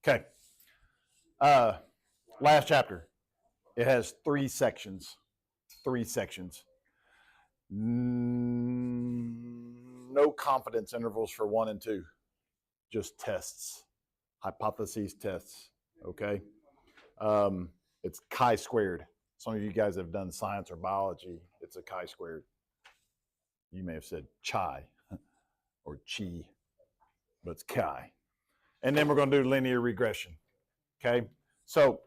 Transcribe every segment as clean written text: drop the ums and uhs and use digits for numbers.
Okay. Last chapter. It has 3 sections. 3 sections. No confidence intervals for 1 and 2. Just tests. Hypotheses tests. Okay. It's chi-squared. Some of you guys have done science or biology. It's a chi-squared. You may have said chi or chi, but it's chi. And then we're going to do linear regression. Okay. So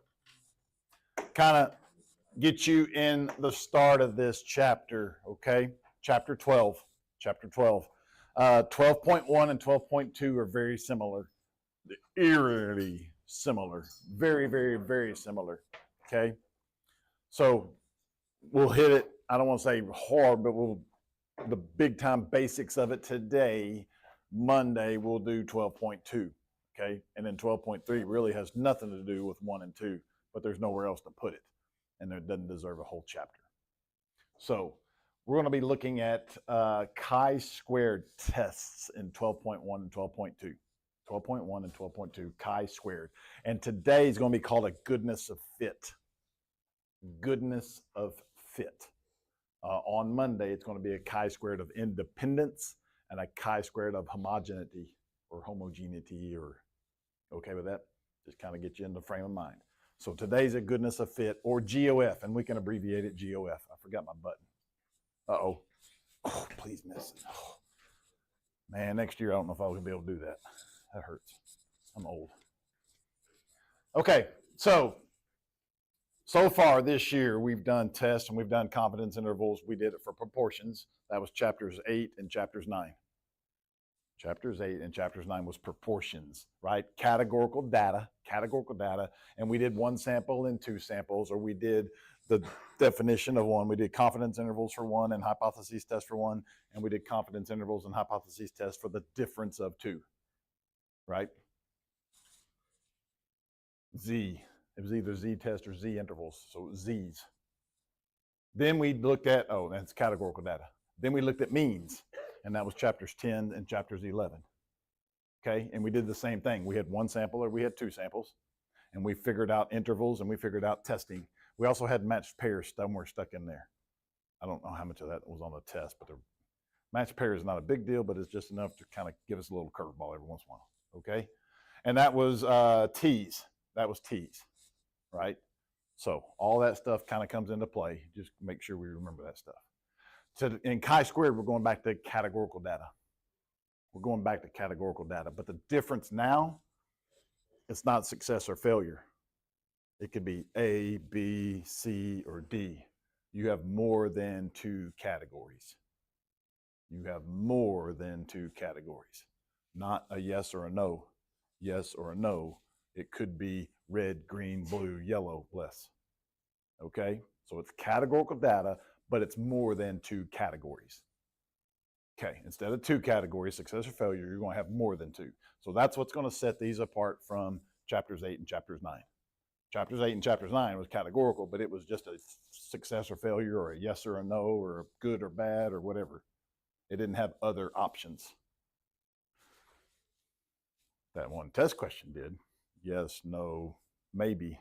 kind of get you in the start of this chapter. Okay. Chapter 12. 12.1 and 12.2 are very similar. Eerily similar. Very, very, very similar. Okay. So we'll hit it. I don't want to say hard, but the big time basics of it today. Monday we'll do 12.2. Okay. And then 12.3 really has nothing to do with 1 and 2, but there's nowhere else to put it. And it doesn't deserve a whole chapter. So we're going to be looking at chi-squared tests in 12.1 and 12.2. 12.1 and 12.2 chi-squared. And today is going to be called a goodness of fit. Goodness of fit. On Monday, it's going to be a chi-squared of independence and a chi-squared of homogeneity or homogeneity, or okay with that? Just kind of get you in the frame of mind. So today's a goodness of fit, or GOF, and we can abbreviate it GOF. I forgot my button. Uh-oh. Oh, please miss it. Oh. Man, next year I don't know if I'll be able to do that. That hurts. I'm old. Okay, so far this year we've done tests and we've done confidence intervals. We did it for proportions. That was chapters 8 and chapters 9. Chapters 8 and chapters 9 was proportions, right? Categorical data, and we did 1 sample and 2 samples, or we did the definition of 1. We did confidence intervals for 1 and hypotheses test for 1, and we did confidence intervals and hypotheses test for the difference of 2, right? Z, it was either Z test or Z intervals, so Z's. Then we looked at, that's categorical data. Then we looked at means, and that was chapters 10 and chapters 11. Okay, and we did the same thing. We had 1 sample or we had 2 samples, and we figured out intervals and we figured out testing. We also had matched pairs somewhere stuck in there. I don't know how much of that was on the test, but the matched pair is not a big deal, but it's just enough to kind of give us a little curveball every once in a while. Okay, and that was T's. That was T's, right? So all that stuff kind of comes into play. Just make sure we remember that stuff. So in chi-squared, we're going back to categorical data. But the difference now, it's not success or failure. It could be A, B, C, or D. You have more than 2 categories. Not a yes or a no. Yes or a no. It could be red, green, blue, yellow, less. Okay? So it's categorical data, but it's more than 2 categories. Okay, instead of 2 categories, success or failure, you're going to have more than 2. So that's what's going to set these apart from chapters 8 and chapters 9. Chapters 8 and chapters 9 was categorical, but it was just a success or failure, or a yes or a no, or a good or bad, or whatever. It didn't have other options. That 1 test question did. Yes, no, maybe.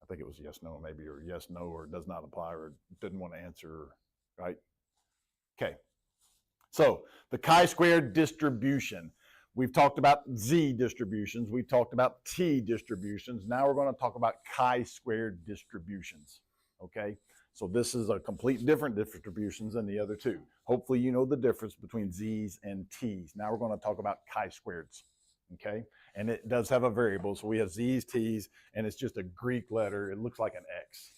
I think it was yes, no, maybe, or yes, no, or does not apply, or didn't want to answer, right? Okay. So the chi-squared distribution. We've talked about Z distributions. We've talked about T distributions. Now we're going to talk about chi-squared distributions. Okay. So this is a complete different distributions than the other 2. Hopefully you know the difference between Z's and T's. Now we're going to talk about chi-squareds. Okay. And it does have a variable. So we have Z's, T's, and it's just a Greek letter. It looks like an X.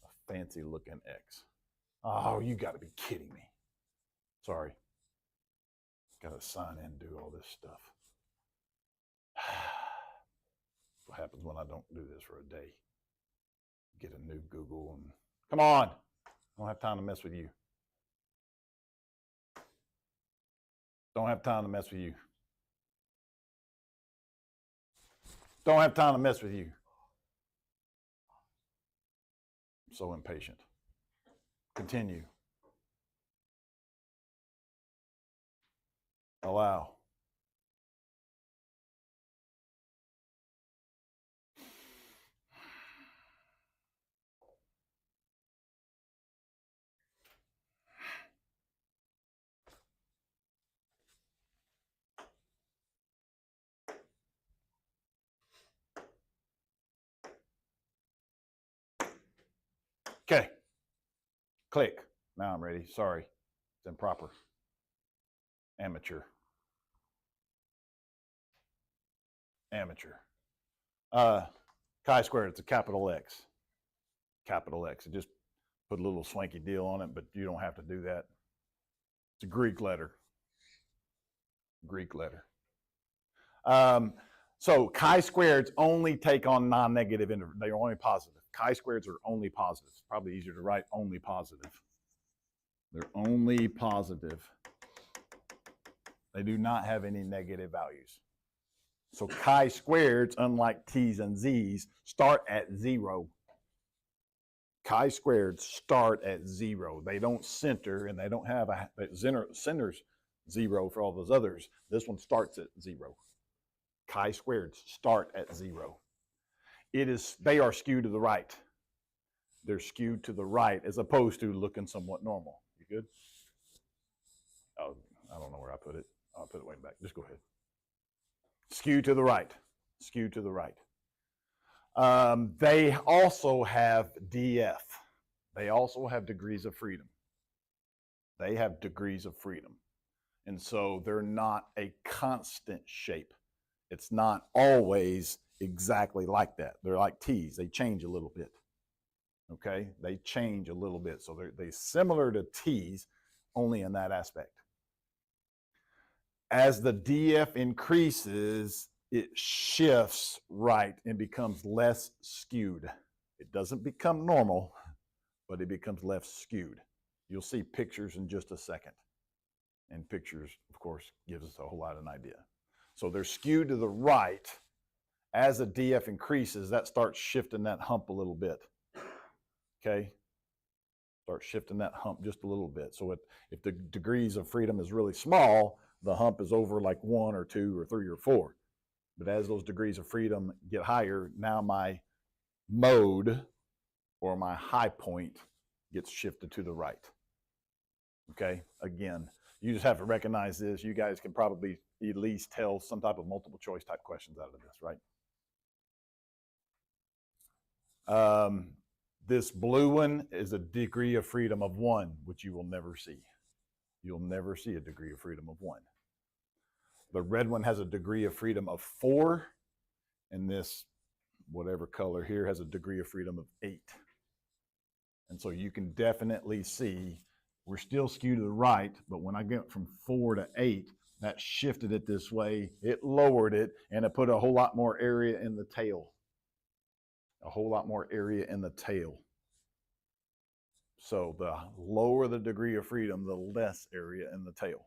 A fancy looking X. Oh, you got to be kidding me. Sorry. Got to sign in and do all this stuff. What happens when I don't do this for a day? Get a new Google and come on. I don't have time to mess with you. I'm so impatient. Continue. Allow. Okay. Click. Now I'm ready. Sorry. It's improper. Amateur. Amateur. Chi-squared, it's a capital X. Capital X. It just put a little swanky deal on it, but you don't have to do that. It's a Greek letter. Greek letter. So chi-squareds only take on non-negative intervals. They are only positive. Chi-squareds are only positive. It's probably easier to write only positive. They're only positive. They do not have any negative values. So chi-squareds, unlike t's and z's, start at 0. Chi-squareds start at 0. They don't center, and they don't have a center's 0 for all those others. This one starts at 0. Chi-squareds start at 0. They are skewed to the right. They're skewed to the right as opposed to looking somewhat normal. You good? Oh, I don't know where I put it. I'll put it way back. Just go ahead. Skew to the right. Skew to the right. They also have DF. They also have degrees of freedom. They have degrees of freedom. And so they're not a constant shape. It's not always exactly like that. They're like T's. They change a little bit. Okay? They change a little bit. So they're similar to T's, only in that aspect. As the DF increases, it shifts right and becomes less skewed. It doesn't become normal, but it becomes less skewed. You'll see pictures in just a second. And pictures, of course, gives us a whole lot of an idea. So they're skewed to the right. As the DF increases, that starts shifting that hump a little bit. Okay? Start shifting that hump just a little bit. So if the degrees of freedom is really small, the hump is over like 1 or 2 or 3 or 4. But as those degrees of freedom get higher, now my mode or my high point gets shifted to the right. Okay? Again, you just have to recognize this. You guys can probably at least tell some type of multiple choice type questions out of this, right? This blue one is a degree of freedom of 1, which you will never see. You'll never see a degree of freedom of 1. The red one has a degree of freedom of 4, and this whatever color here has a degree of freedom of 8. And so you can definitely see we're still skewed to the right, but when I get from 4 to 8, that shifted it this way, it lowered it, and it put a whole lot more area in the tail. A whole lot more area in the tail. So the lower the degree of freedom, the less area in the tail,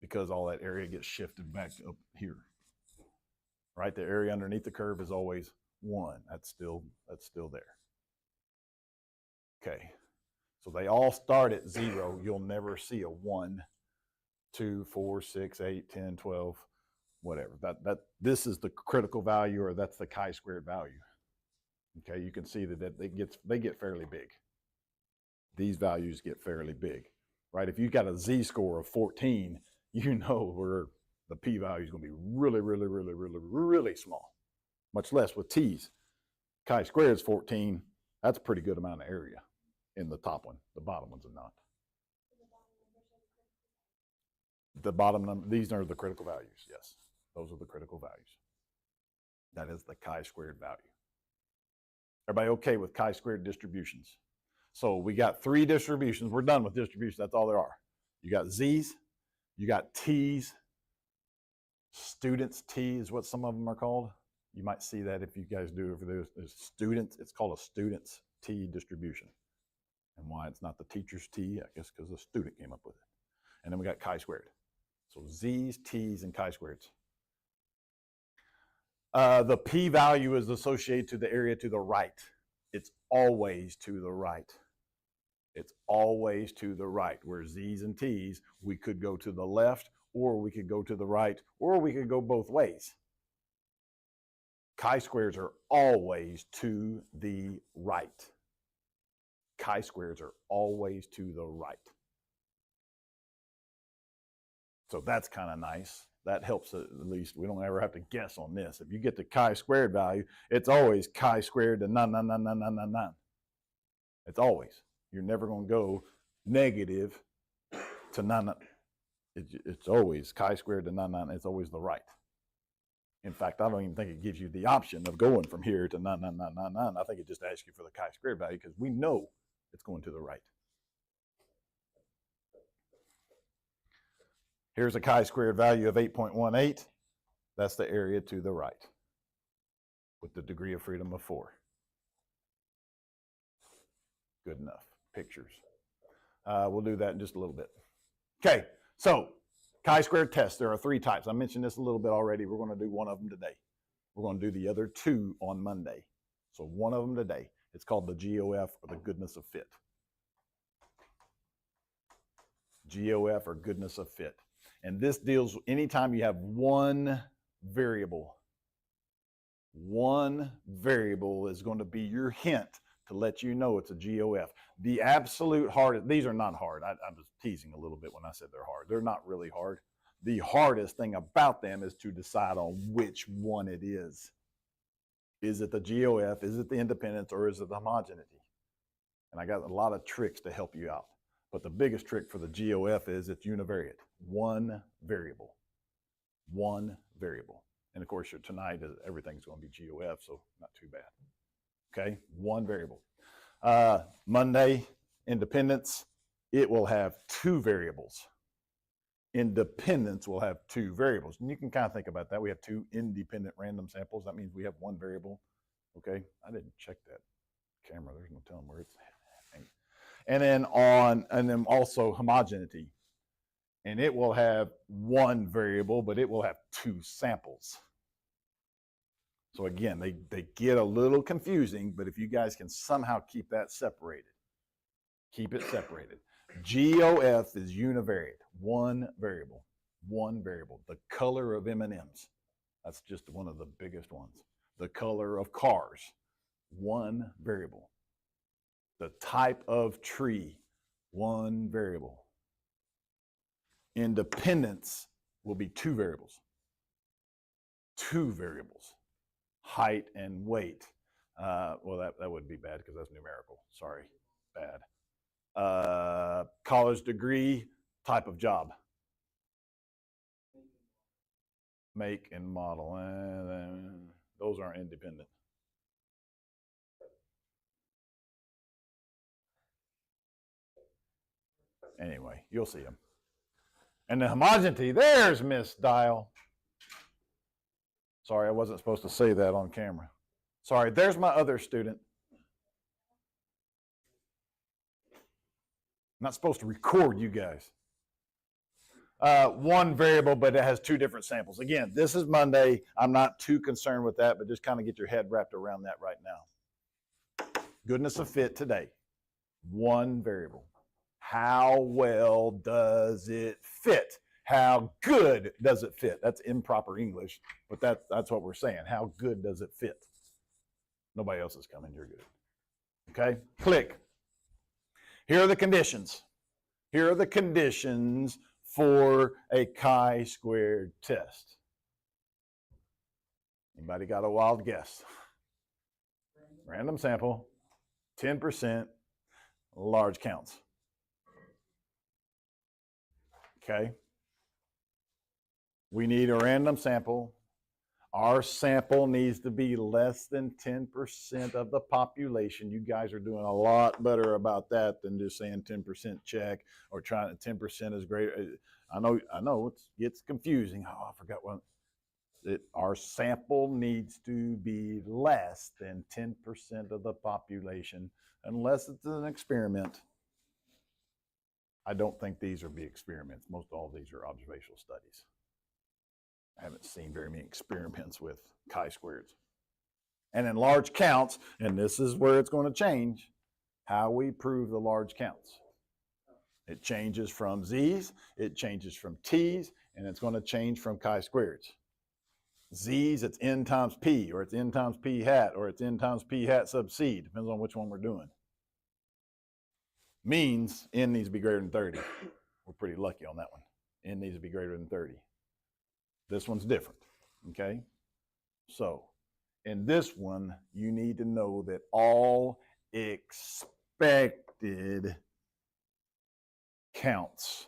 because all that area gets shifted back up here. Right? The area underneath the curve is always 1. That's still there. Okay. So they all start at 0. You'll never see a 1, 2, 4, 6, 8, 10, 12, whatever. This is the critical value, or that's the chi-squared value. Okay, you can see that they get fairly big. These values get fairly big, right? If you've got a z-score of 14, you know where the p-value is going to be really, really, really, really, really small. Much less with t's. Chi-squared is 14. That's a pretty good amount of area in the top one. The bottom ones are not. The bottom number, these are the critical values, yes. Those are the critical values. That is the chi-squared value. Everybody okay with chi-squared distributions? So we got 3 distributions. We're done with distributions. That's all there are. You got z's, you got t's. Students t is what some of them are called. You might see that if you guys do over there. There's students. It's called a student's t distribution. And why it's not the teacher's t, I guess because the student came up with it. And then we got chi-squared. So z's, t's, and chi-squareds. The p-value is associated to the area to the right. It's always to the right. It's always to the right. Where z's and t's, we could go to the left, or we could go to the right, or we could go both ways. Chi-squareds are always to the right. Chi-squareds are always to the right. So that's kind of nice. That helps at least. We don't ever have to guess on this. If you get the chi-squared value, it's always chi-squared to none. It's always. You're never going to go negative to 9. It's always chi-squared to 9. It's always the right. In fact, I don't even think it gives you the option of going from here to 99999. I think it just asks you for the chi-squared value because we know it's going to the right. Here's a chi-squared value of 8.18. That's the area to the right with the degree of freedom of 4. Good enough. Pictures. We'll do that in just a little bit. Okay, so chi-squared test. There are 3 types. I mentioned this a little bit already. We're going to do one of them today. We're going to do the other 2 on Monday. So one of them today. It's called the GOF, or the goodness of fit. GOF, or goodness of fit. And this deals anytime you have one variable. One variable is going to be your hint to let you know it's a GOF. The absolute hardest, these are not hard. I was teasing a little bit when I said they're hard. They're not really hard. The hardest thing about them is to decide on which one it is. Is it the GOF, is it the independence, or is it the homogeneity? And I got a lot of tricks to help you out. But the biggest trick for the GOF is it's univariate. One variable. One variable. And of course, tonight, everything's going to be GOF, so not too bad. Okay, one variable. Monday, independence, it will have 2 variables. Independence will have 2 variables. And you can kind of think about that. We have 2 independent random samples. That means we have 1 variable. Okay, I didn't check that camera. There's no telling where it's hanging. And then also homogeneity. And it will have 1 variable, but it will have 2 samples. So again, they get a little confusing, but if you guys can somehow keep that separated, keep it separated. GOF is univariate, 1 variable, 1 variable. The color of M&Ms, that's just one of the biggest ones. The color of cars, 1 variable. The type of tree, 1 variable. Independence will be 2 variables. 2 variables. Height and weight. Well, that would be bad because that's numerical. Sorry, bad. College degree, type of job. Make and model. Those aren't independent. Anyway, you'll see them. And the homogeneity, there's Miss Dial. Sorry, I wasn't supposed to say that on camera. Sorry, there's my other student. I'm not supposed to record you guys. 1 variable, but it has 2 different samples. Again, this is Monday. I'm not too concerned with that, but just kind of get your head wrapped around that right now. Goodness of fit today. 1 variable. How well does it fit? How good does it fit? That's improper English, but that's what we're saying. How good does it fit? Nobody else is coming. You're good. Okay? Click. Here are the conditions. Here are the conditions for a chi-squared test. Anybody got a wild guess? Random sample, 10%, large counts. Okay? We need a random sample. Our sample needs to be less than 10% of the population. You guys are doing a lot better about that than just saying 10% check or trying 10% is great. I know it gets confusing. Oh, I forgot what. Our sample needs to be less than 10% of the population, unless it's an experiment. I don't think these will be experiments. Most all of these are observational studies. I haven't seen very many experiments with chi-squareds. And in large counts, and this is where it's going to change, how we prove the large counts. It changes from z's, it changes from t's, and it's going to change from chi-squareds. Z's, it's n times p, or it's n times p hat, or it's n times p hat sub c, depends on which one we're doing. Means n needs to be greater than 30. We're pretty lucky on that one. N needs to be greater than 30. This one's different, okay? So, in this one, you need to know that all experiments expected counts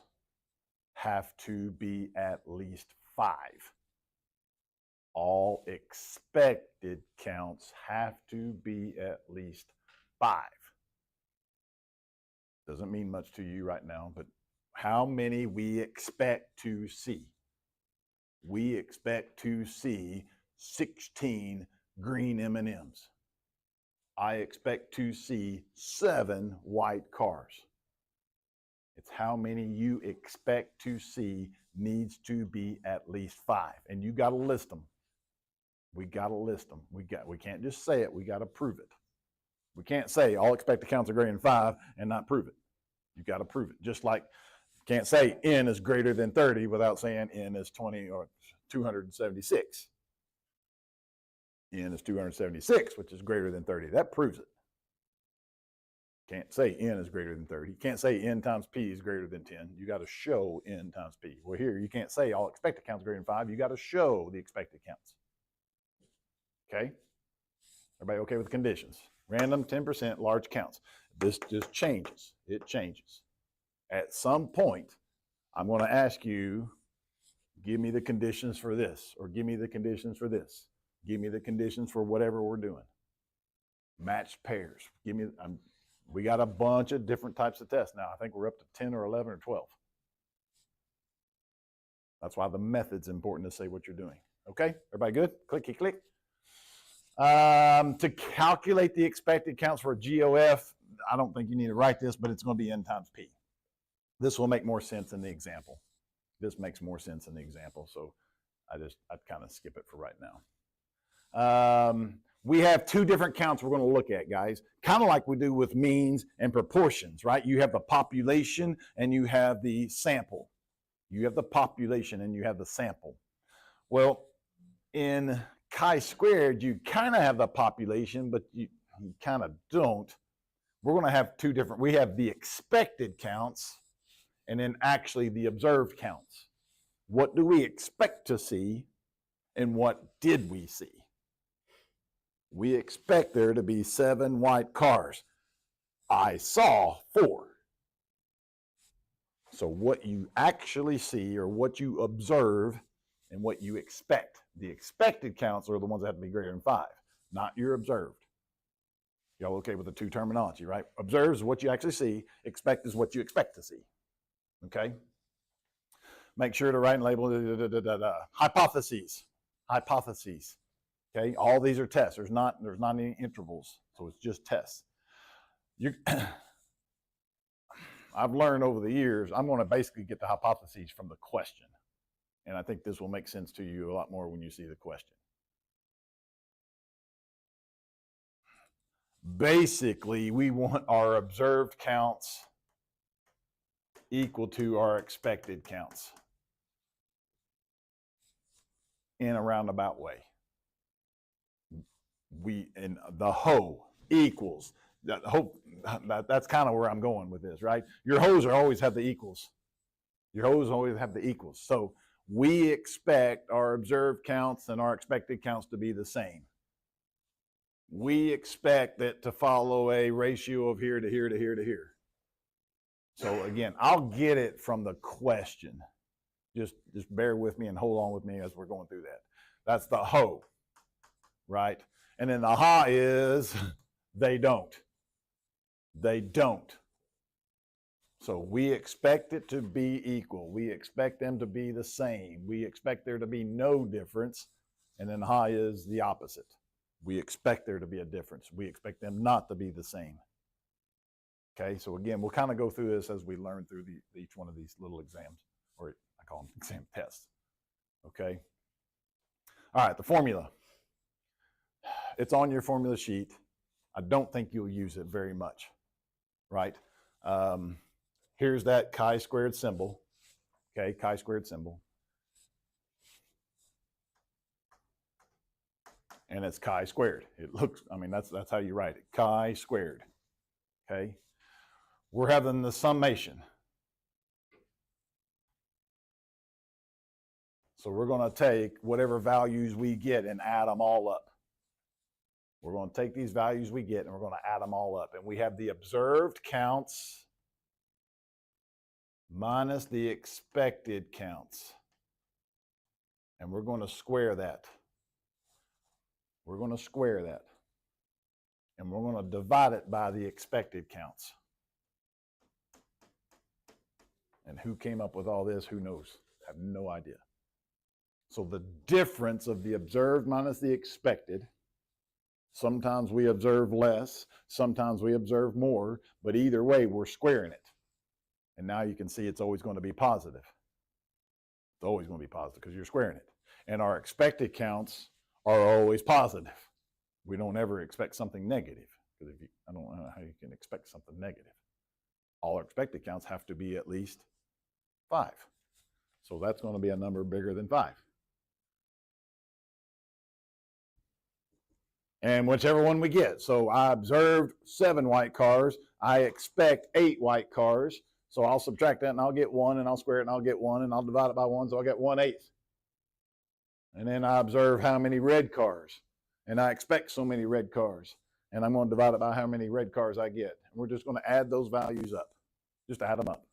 have to be at least 5. All expected counts have to be at least 5. Doesn't mean much to you right now, but how many we expect to see? We expect to see 16 green M&Ms. I expect to see 7 white cars. It's how many you expect to see needs to be at least 5. And you got to list them. We got to list them. We can't just say it. We got to prove it. We can't say all expected counts are greater than 5 and not prove it. You got to prove it. Just like you can't say n is greater than 30 without saying n is 20 or 276. N is 276, which is greater than 30. That proves it. Can't say n is greater than 30. You can't say n times p is greater than 10. You got to show n times p. Well, here you can't say all expected counts greater than 5. You got to show the expected counts. Okay? Everybody okay with the conditions? Random, 10%, large counts. This just changes. It changes. At some point, I'm going to ask you, give me the conditions for this, or give me the conditions for this. Give me the conditions for whatever we're doing. Matched pairs. Give me. We got a bunch of different types of tests now. I think we're up to 10 or 11 or 12. That's why the method's important to say what you're doing. Okay, everybody good? Clicky click. To calculate the expected counts for a GOF, I don't think you need to write this, but it's going to be n times p. This will make more sense in the example. This makes more sense in the example, so I'd kind of skip it for right now. We have 2 different counts we're going to look at, guys, kind of like we do with means and proportions, right? You have the population and you have the sample. You have the population and you have the sample. Well, in chi-squared, you kind of have the population, but you kind of don't. We're going to have 2 different. We have the expected counts and then actually the observed counts. What do we expect to see and what did we see? We expect there to be 7 white cars. I saw 4. So what you actually see or what you observe and what you expect. The expected counts are the ones that have to be greater than 5, not your observed. Y'all okay with the 2 terminology, right? Observe is what you actually see. Expect is what you expect to see. Okay? Make sure to write and label hypotheses. Hypotheses. Okay? All these are tests. There's not any intervals, so it's just tests. I've learned over the years, I'm going to basically get the hypotheses from the question. And I think this will make sense to you a lot more when you see the question. Basically, we want our observed counts equal to our expected counts in a roundabout way. In the whole equals. That's kind of where I'm going with this, right? Your hoes always have the equals. Your hoes always have the equals. So we expect our observed counts and our expected counts to be the same. We expect it to follow a ratio of here to here to here to here. So again, I'll get it from the question. Just bear with me and hold on with me as we're going through that. That's the ho, right? And then the ha is they don't. They don't. So we expect it to be equal. We expect them to be the same. We expect there to be no difference. And then ha is the opposite. We expect there to be a difference. We expect them not to be the same. Okay, so again, we'll kind of go through this as we learn through each one of these little exams, or I call them exam tests. Okay. All right, the formula. It's on your formula sheet. I don't think you'll use it very much, right? Here's that chi-squared symbol. Okay, chi-squared symbol. And it's chi-squared. It looks, I mean, that's how you write it, chi-squared. Okay. We're having the summation. So we're going to take whatever values we get and add them all up. We're going to take these values we get and we're going to add them all up. And we have the observed counts minus the expected counts. And we're going to square that. We're going to square that. And we're going to divide it by the expected counts. And who came up with all this? Who knows? I have no idea. So the difference of the observed minus the expected, sometimes we observe less, sometimes we observe more, but either way, we're squaring it. And now you can see it's always going to be positive. It's always going to be positive because you're squaring it. And our expected counts are always positive. We don't ever expect something negative, because I don't know how you can expect something negative. All our expected counts have to be at least 5. So that's going to be a number bigger than 5. And whichever one we get. So I observed 7 white cars. I expect 8 white cars. So I'll subtract that and I'll get 1, and I'll square it and I'll get 1, and I'll divide it by 1, so I'll get 1/8. And then I observe how many red cars. And I expect so many red cars. And I'm going to divide it by how many red cars I get. And we're just going to add those values up. Just add them up.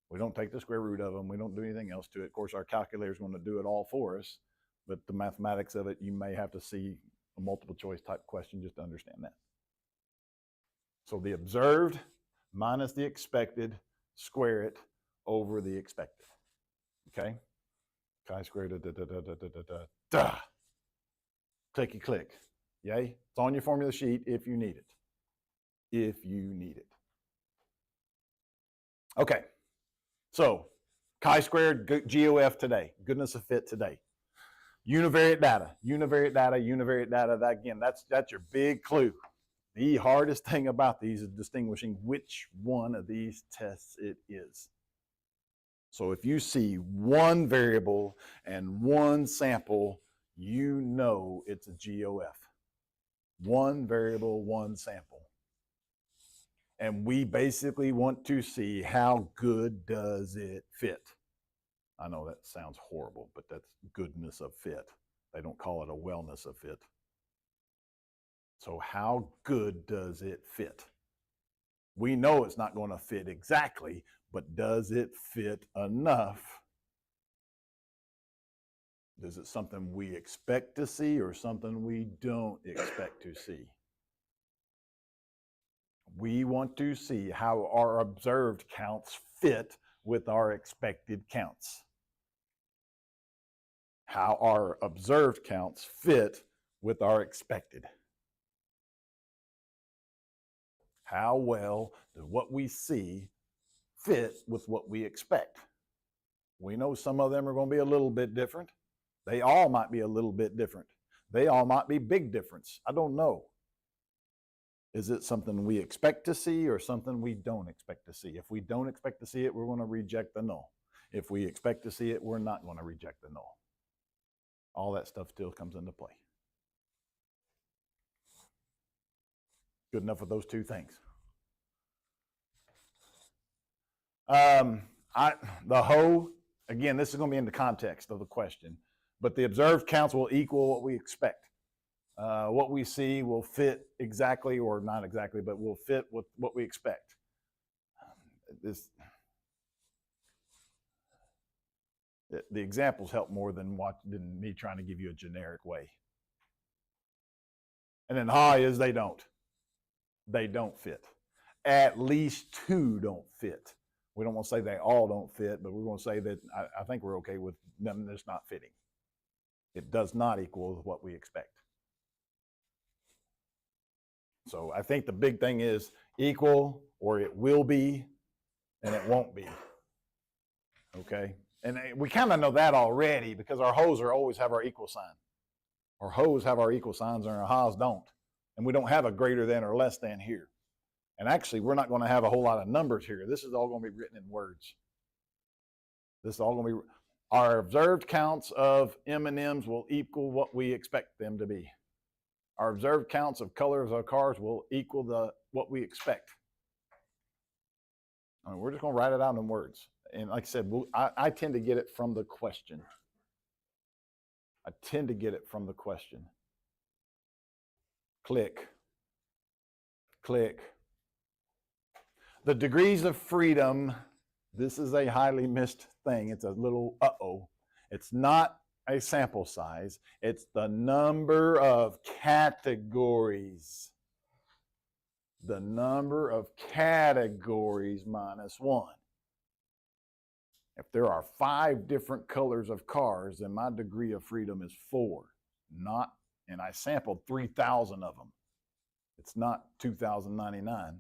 We don't take the square root of them. We don't do anything else to it. Of course, our calculator is going to do it all for us. But the mathematics of it, you may have to see a multiple choice type question just to understand that. So the observed minus the expected, square it over the expected. Okay? Chi-squared, da. Clicky click. Yay? It's on your formula sheet if you need it. If you need it. Okay. So, chi-squared, GOF today. Goodness of fit today. Univariate data. Univariate data, univariate data. That, again, that's your big clue. The hardest thing about these is distinguishing which one of these tests it is. So if you see one variable and one sample, you know it's a GOF. One variable, one sample. And we basically want to see how good does it fit. I know that sounds horrible, but that's goodness of fit. They don't call it a wellness of fit. So how good does it fit? We know it's not going to fit exactly, but does it fit enough? Is it something we expect to see or something we don't expect to see? We want to see how our observed counts fit with our expected counts. How our observed counts fit with our expected. How well does what we see fit with what we expect? We know some of them are going to be a little bit different. They all might be a little bit different. They all might be big difference. I don't know. Is it something we expect to see or something we don't expect to see? If we don't expect to see it, we're going to reject the null. If we expect to see it, we're not going to reject the null. All that stuff still comes into play. Good enough with those two things. The hoe, again, this is going to be in the context of the question, but the observed counts will equal what we expect. What we see will fit exactly, or not exactly, but will fit with what we expect. The examples help more than me trying to give you a generic way. And then high is they don't. They don't fit. At least 2 don't fit. We don't want to say they all don't fit, but we're going to say that I think we're okay with them just not fitting. It does not equal what we expect. So I think the big thing is equal, or it will be, and it won't be. Okay? And we kind of know that already because our hoes always have our equal sign. Our hoes have our equal signs and our ha's don't. And we don't have a greater than or less than here. And actually, we're not going to have a whole lot of numbers here. This is all going to be written in words. This is all going to be, our observed counts of M&Ms will equal what we expect them to be. Our observed counts of colors of cars will equal what we expect. I mean, we're just going to write it out in words. And like I said, I tend to get it from the question. I tend to get it from the question. Click. Click. The degrees of freedom, this is a highly missed thing. It's a little uh-oh. It's not a sample size. It's the number of categories. The number of categories minus 1. If there are 5 different colors of cars, then my degree of freedom is 4. Not, and I sampled 3,000 of them. It's not 2,099.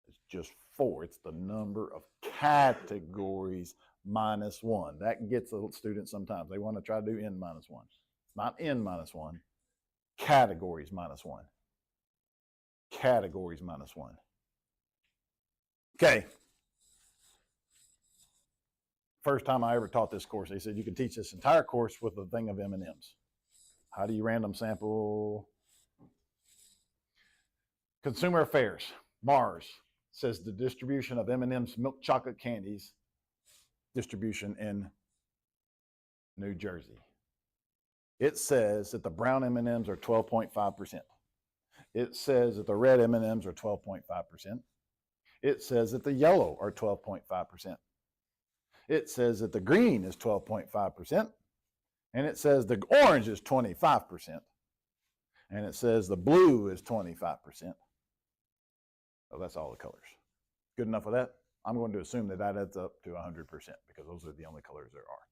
It's just 4. It's the number of categories minus 1. That gets a student sometimes. They want to try to do n minus 1. It's not n minus 1. Categories minus 1. Categories minus 1. Okay. First time I ever taught this course, they said you can teach this entire course with a thing of M&Ms. How do you random sample? Consumer Affairs, Mars, says the distribution of M&M's milk chocolate candies distribution in New Jersey. It says that the brown M&Ms are 12.5%. It says that the red M&Ms are 12.5%. It says that the yellow are 12.5%. It says that the green is 12.5%. And it says the orange is 25%. And it says the blue is 25%. So that's all the colors. Good enough for that? I'm going to assume that that adds up to 100% because those are the only colors there are.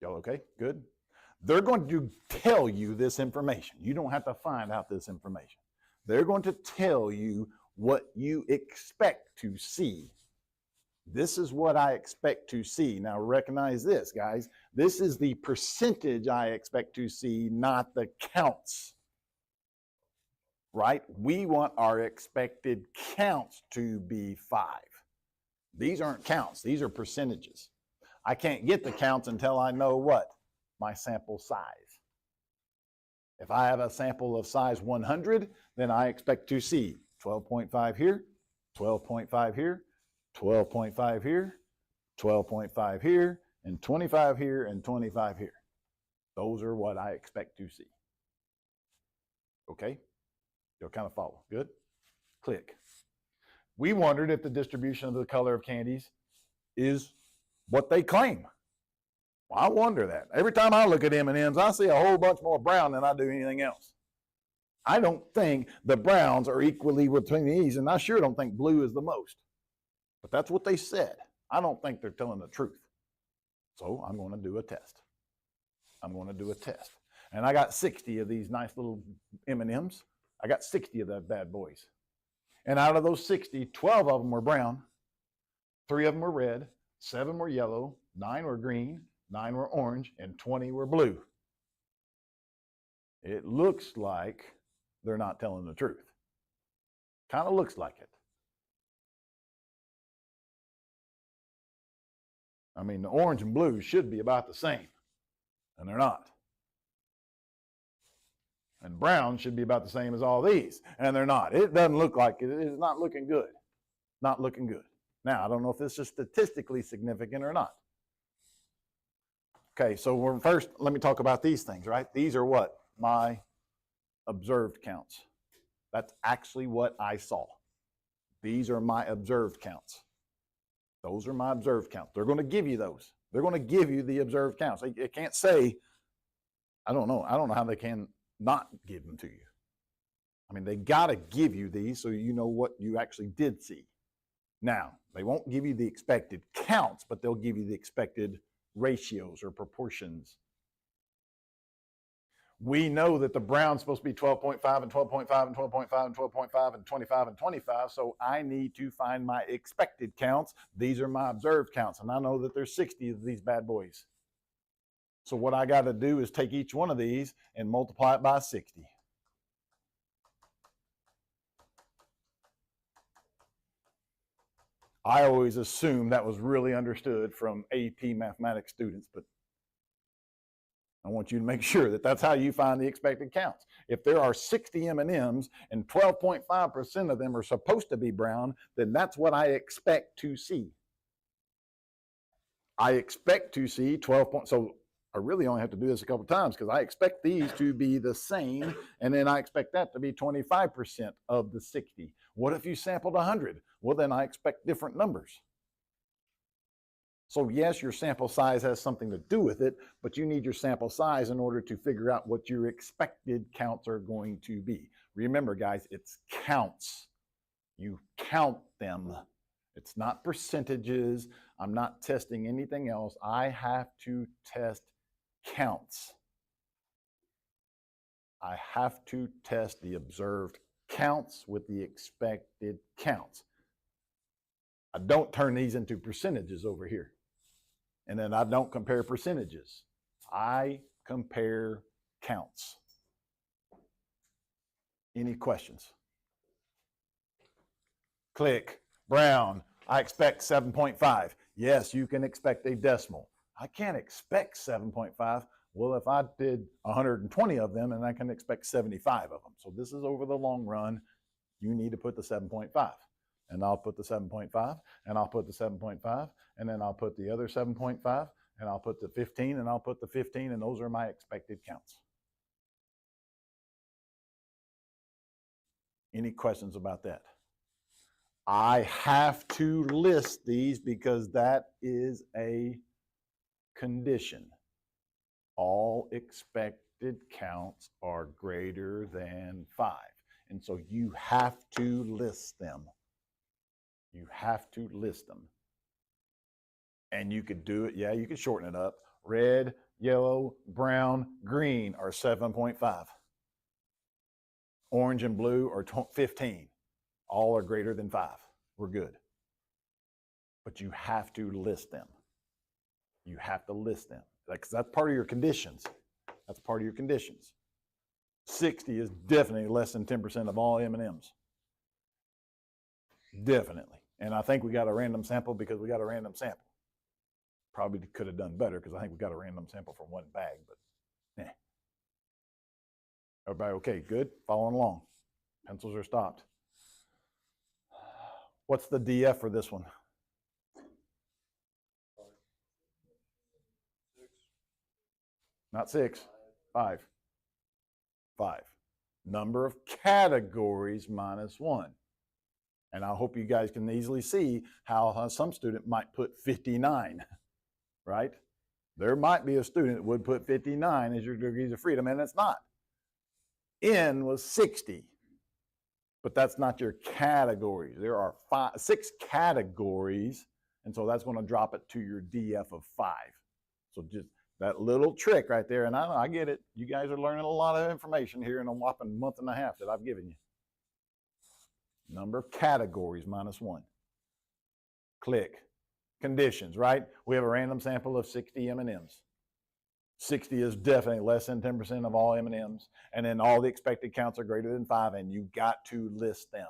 Y'all okay? Good? They're going to tell you this information. You don't have to find out this information. They're going to tell you what you expect to see. This is what I expect to see. Now recognize this, guys. This is the percentage I expect to see, not the counts. Right? We want our expected counts to be 5. These aren't counts. These are percentages. I can't get the counts until I know what? My sample size. If I have a sample of size 100, then I expect to see 12.5 here, 12.5 here, 12.5 here, 12.5 here, and 25 here, and 25 here. Those are what I expect to see. Okay? You'll kind of follow. Good? Click. We wondered if the distribution of the color of candies is what they claim. Well, I wonder that. Every time I look at M&Ms, I see a whole bunch more brown than I do anything else. I don't think the browns are equally between these, and I sure don't think blue is the most. But that's what they said. I don't think they're telling the truth. So I'm going to do a test. I'm going to do a test. And I got 60 of these nice little M&Ms. I got 60 of those bad boys. And out of those 60, 12 of them were brown, 3 of them were red, 7 were yellow, 9 were green, 9 were orange, and 20 were blue. It looks like they're not telling the truth. Kind of looks like it. I mean, the orange and blue should be about the same, and they're not. And brown should be about the same as all these, and they're not. It doesn't look like it. It's not looking good. Not looking good. Now, I don't know if this is statistically significant or not. Okay, so first, let me talk about these things, right? These are what? My observed counts. That's actually what I saw. These are my observed counts. Those are my observed counts. They're going to give you those. They're going to give you the observed counts. They can't say, I don't know how they can not give them to you. I mean, they got to give you these so you know what you actually did see. Now, they won't give you the expected counts, but they'll give you the expected ratios or proportions. We know that the brown's supposed to be 12.5 and 12.5 and 12.5 and 12.5 and 25 and 25, so I need to find my expected counts. These are my observed counts, and I know that there's 60 of these bad boys. So what I got to do is take each one of these and multiply it by 60. I always assumed that was really understood from AP mathematics students, but I want you to make sure that that's how you find the expected counts. If there are 60 M&Ms and 12.5% of them are supposed to be brown, then that's what I expect to see. I expect to see 12. So I really only have to do this a couple times because I expect these to be the same, and then I expect that to be 25% of the 60. What if you sampled 100? Well, then I expect different numbers. So yes, your sample size has something to do with it, but you need your sample size in order to figure out what your expected counts are going to be. Remember, guys, it's counts. You count them. It's not percentages. I'm not testing anything else. I have to test counts. I have to test the observed counts with the expected counts. I don't turn these into percentages over here. And then I don't compare percentages. I compare counts. Any questions? Click. Brown. I expect 7.5. Yes, you can expect a decimal. I can't expect 7.5. Well, if I did 120 of them, and I can expect 75 of them. So this is over the long run. You need to put the 7.5. And I'll put the 7.5, and I'll put the 7.5, and then I'll put the other 7.5, and I'll put the 15, and I'll put the 15, and those are my expected counts. Any questions about that? I have to list these because that is a condition. All expected counts are greater than 5. And so you have to list them. You have to list them. And you could do it, yeah, you could shorten it up. Red, yellow, brown, green are 7.5. Orange and blue are 15. All are greater than 5. We're good. But you have to list them. You have to list them. Because that's part of your conditions. That's part of your conditions. 60 is definitely less than 10% of all M&Ms. Definitely. And I think we got a random sample because we got a random sample. Probably could have done better because I think we got a random sample from one bag, but Everybody okay? Good? Following along. Pencils are stopped. What's the DF for this one? 6. 5. 5. Number of categories minus 1. And I hope you guys can easily see how some student might put 59, right? There might be a student that would put 59 as your degrees of freedom, and it's not. N was 60, but that's not your categories. There are 6 categories, and so that's going to drop it to your DF of 5. So just that little trick right there, and I get it. You guys are learning a lot of information here in a whopping month and a half that I've given you. Number of categories minus 1. Click. Conditions, right? We have a random sample of 60 M&Ms. 60 is definitely less than 10% of all M&Ms. And then all the expected counts are greater than 5, and you got to list them.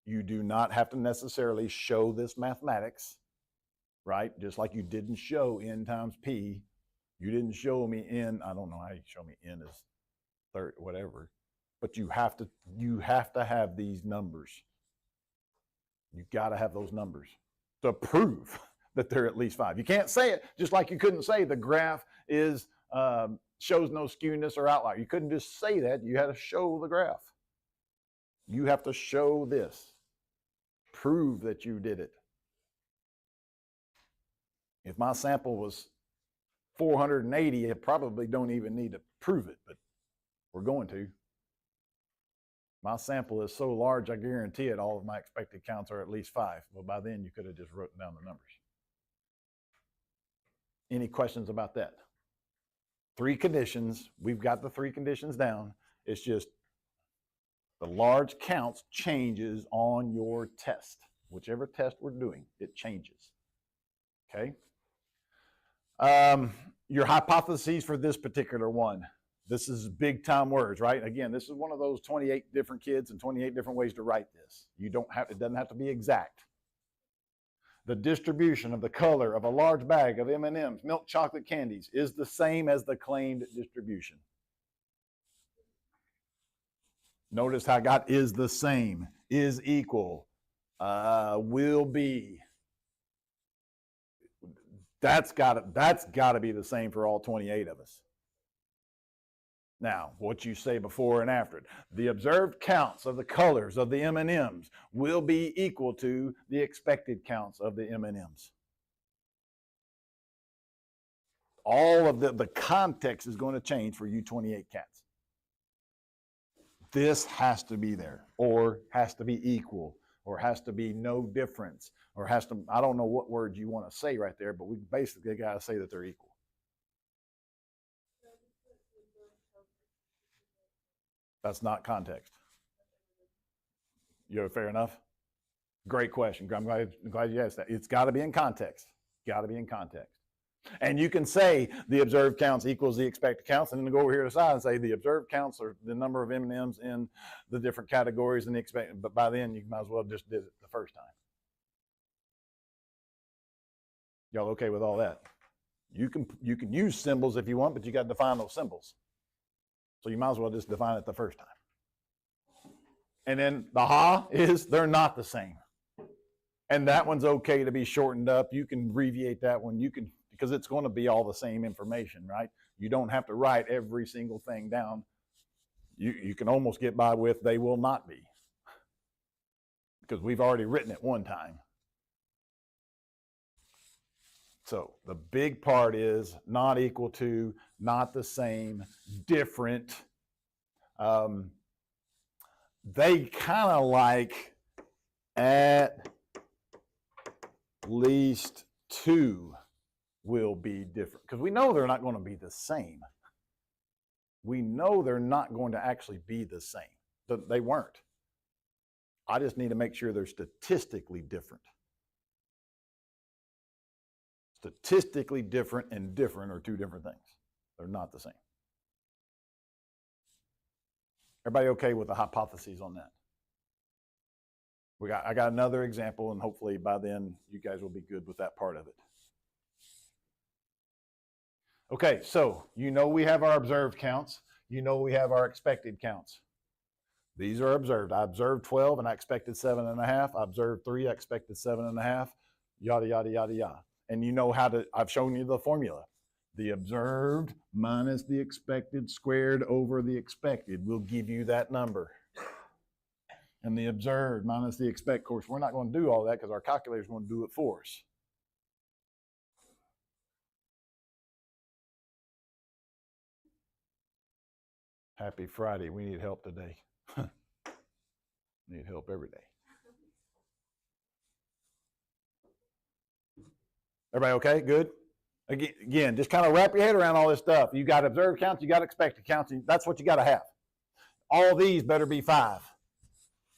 You do not have to necessarily show this mathematics, right? Just like you didn't show N times P. You didn't show me N. I don't know how you show me N is 30, whatever. But you have to have these numbers. You got to have those numbers to prove that they're at least 5. You can't say it just like you couldn't say the graph is shows no skewness or outlier. You couldn't just say that. You had to show the graph. You have to show this. Prove that you did it. If my sample was 480, I probably don't even need to prove it, but we're going to. My sample is so large, I guarantee it, all of my expected counts are at least 5. Well, by then, you could have just written down the numbers. Any questions about that? 3 conditions. We've got the 3 conditions down. It's just the large counts changes on your test. Whichever test we're doing, it changes. Okay? Your hypotheses for this particular one. This is big time words, right? Again, this is one of those 28 different kids and 28 different ways to write this. It doesn't have to be exact. The distribution of the color of a large bag of M&Ms, milk chocolate candies, is the same as the claimed distribution. Notice how I got is the same, is equal, will be. That's got to be the same for all 28 of us. Now, what you say before and after it. The observed counts of the colors of the M&Ms will be equal to the expected counts of the M&Ms. All of the context is going to change for you 28 cats. This has to be there, or has to be equal, or has to be no difference, or has to, I don't know what word you want to say right there, but we basically got to say that they're equal. That's not context. You're fair enough? Great question. I'm glad you asked that. It's got to be in context. Got to be in context. And you can say the observed counts equals the expected counts, and then go over here to the side and say the observed counts are the number of M&Ms in the different categories and the expected. But by then, you might as well just did it the first time. Y'all okay with all that? You can use symbols if you want, but you got to define those symbols. So you might as well just define it the first time. And then the ha is they're not the same. And that one's okay to be shortened up. You can abbreviate that one. You can, because it's going to be all the same information, right? You don't have to write every single thing down. You can almost get by with they will not be, because we've already written it one time. So the big part is not equal to, not the same, different. They kind of like at least two will be different, because we know they're not going to be the same. We know they're not going to actually be the same. They weren't. I just need to make sure they're statistically different. Statistically different and different are two different things. They're not the same. Everybody okay with the hypotheses on that? I got another example, and hopefully by then you guys will be good with that part of it. Okay, so you know we have our observed counts. You know we have our expected counts. These are observed. I observed 12 and I expected 7.5. I observed 3, I expected 7.5. Yada, yada, yada, yada. And you know how to, I've shown you the formula. The observed minus the expected squared over the expected will give you that number. And the observed minus the expected, of course, we're not going to do all that because our calculator is going to do it for us. Happy Friday. We need help today. Need help every day. Everybody okay? Good? Again, just kind of wrap your head around all this stuff. You got observed counts, you got expected counts. That's what you got to have. All these better be 5.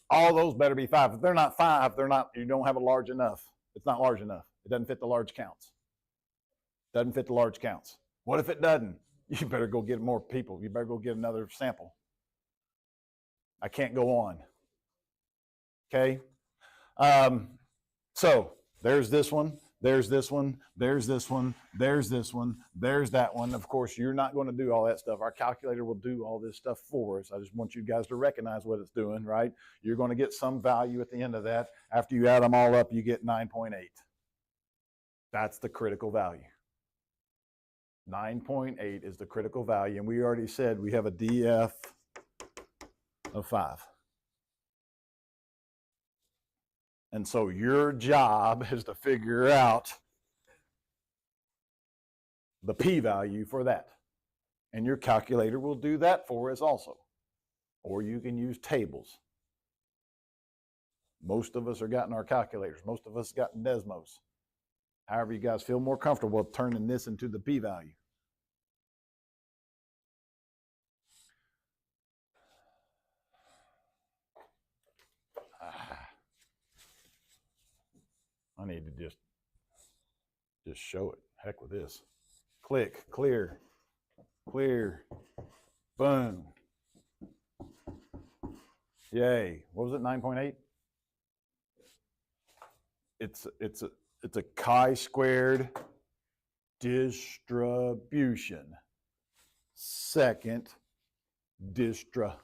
All those better be 5. If they're not 5, they're not. You don't have a large enough. It's not large enough. It doesn't fit the large counts. Doesn't fit the large counts. What if it doesn't? You better go get more people. You better go get another sample. I can't go on. Okay? So there's this one. There's this one, there's this one, there's this one, there's that one. Of course, you're not going to do all that stuff. Our calculator will do all this stuff for us. I just want you guys to recognize what it's doing, right? You're going to get some value at the end of that. After you add them all up, you get 9.8. That's the critical value. 9.8 is the critical value, and we already said we have a DF of 5. And so your job is to figure out the p-value for that. And your calculator will do that for us also. Or you can use tables. Most of us are gotten our calculators. Most of us gotten Desmos. However you guys feel more comfortable turning this into the p-value. I need to just show it. Heck with this. Click, clear, clear, boom. Yay. What was it, 9.8? It's a chi-squared distribution. Second distra.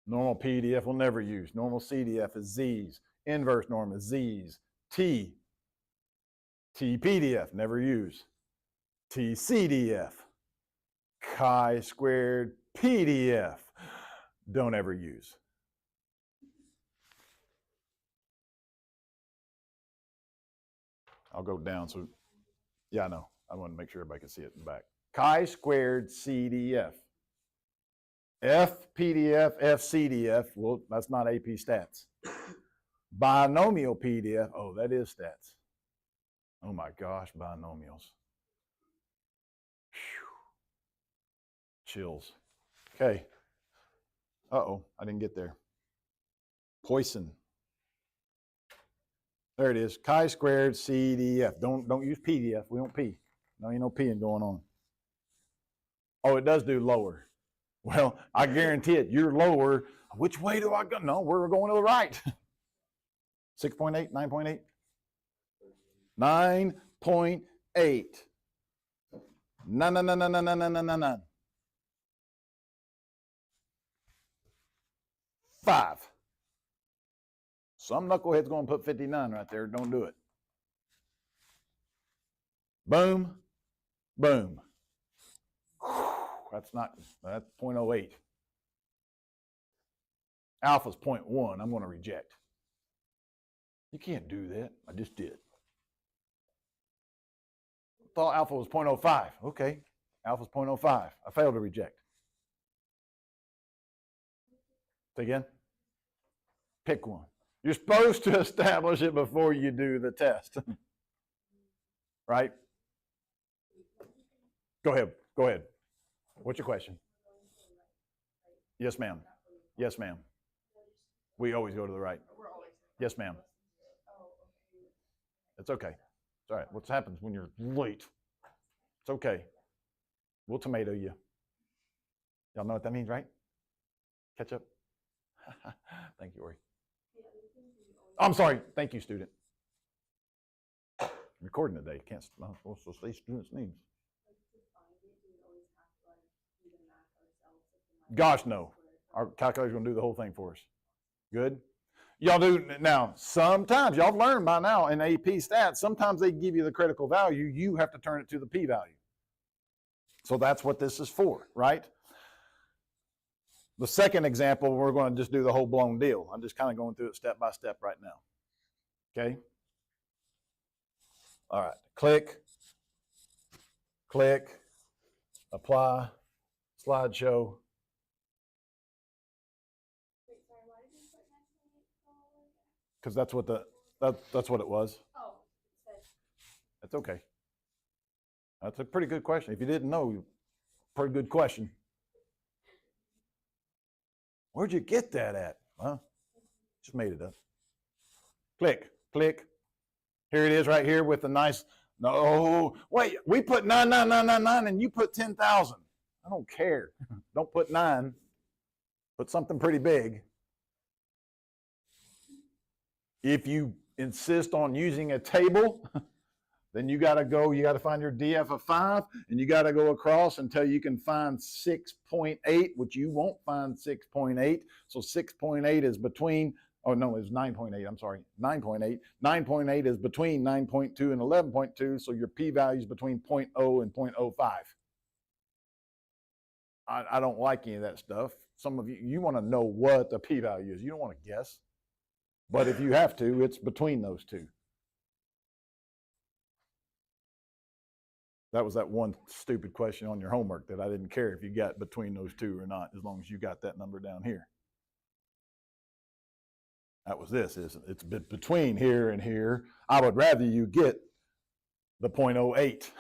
Normal PDF will never use. Normal CDF is Z's. Inverse norm is Z's. T TPDF, never use. TCDF, chi-squared PDF, don't ever use. I'll go down so, yeah, I know. I want to make sure everybody can see it in the back. Chi-squared CDF. FPDF, FCDF, well, that's not AP stats. Binomial PDF, oh, that is stats. Oh my gosh, binomials. Whew. Chills. Okay. Uh-oh, I didn't get there. Poisson. There it is, chi-squared CDF. Don't use PDF, we don't P. No, ain't no P'ing going on. Oh, it does do lower. Well, I guarantee it, you're lower. Which way do I go? No, we're going to the right. 6.8, 9.8? 9.8. None. 5. Some knucklehead's going to put 59 right there. Don't do it. Boom, boom. That's 0.08. Alpha's 0.1. I'm going to reject. You can't do that. I just did. Thought alpha was 0.05. Okay. Alpha's 0.05. I failed to reject. Say again. Pick one. You're supposed to establish it before you do the test. Right? Go ahead. Go ahead. What's your question? Yes, ma'am. Yes, ma'am. We always go to the right. Yes, ma'am. It's okay. It's all right. What happens when you're late? It's okay. We'll tomato you. Y'all know what that means, right? Ketchup? Thank you, Ori. I'm sorry. Thank you, student. I'm recording today. Can't also say student's names. Gosh, no. Our calculator's going to do the whole thing for us. Good? Y'all do now. Sometimes y'all have learned by now in AP stats. Sometimes they give you the critical value. You have to turn it to the p-value. So that's what this is for, right? The second example, we're going to just do the whole blown deal. I'm just kind of going through it step by step right now. Okay. All right. Click. Click. Apply. Slideshow. Because that's what that's what it was. Oh, that's okay. That's a pretty good question. If you didn't know, pretty good question. Where'd you get that at? Well, just made it up. Click, click. Here it is right here with the nice, no, wait, we put 99999 and you put 10,000. I don't care. Don't put 9. Put something pretty big. If you insist on using a table, then you got to find your DF of 5, and you got to go across until you can find 6.8, which you won't find 6.8. So 6.8 is between, oh no, it's 9.8, I'm sorry, 9.8. 9.8 is between 9.2 and 11.2, so your p-value is between 0.0 and 0.05. I don't like any of that stuff. Some of you want to know what the p-value is. You don't want to guess. But if you have to, it's between those two. That was that one stupid question on your homework that I didn't care if you got between those two or not, as long as you got that number down here. That was this, it's between here and here. I would rather you get the 0.08.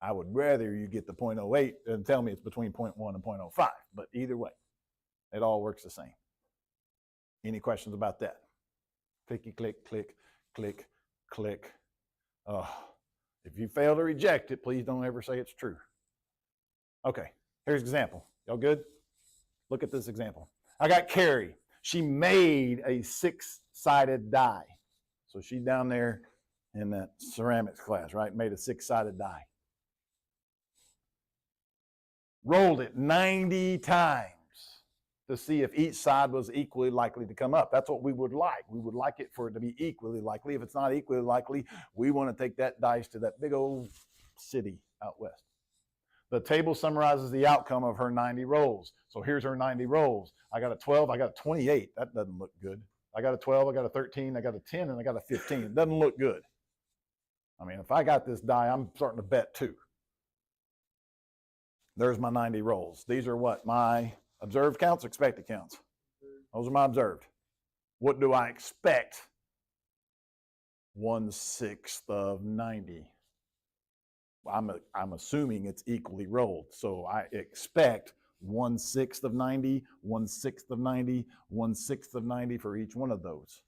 I would rather you get the 0.08 than tell me it's between 0.1 and 0.05. But either way, it all works the same. Any questions about that? Clicky, click, click, click, click. If you fail to reject it, please don't ever say it's true. Okay, here's an example. Y'all good? Look at this example. I got Carrie. She made a 6-sided die. So she's down there in that ceramics class, right? Made a 6-sided die. Rolled it 90 times. to see if each side was equally likely to come up. That's what we would like. We would like it for it to be equally likely. If it's not equally likely, we want to take that dice to that big old city out west. The table summarizes the outcome of her 90 rolls. So here's her 90 rolls. I got a 12, I got a 28. That doesn't look good. I got a 12, I got a 13, I got a 10, and I got a 15. It doesn't look good. I mean, if I got this die, I'm starting to bet too. There's my 90 rolls. These are what? My observed counts, expected counts. Those are my observed. What do I expect? 1/6 of 90. I'm assuming it's equally rolled. So I expect 1/6 of 90, 1/6 of 90, 1/6 of 90 for each one of those.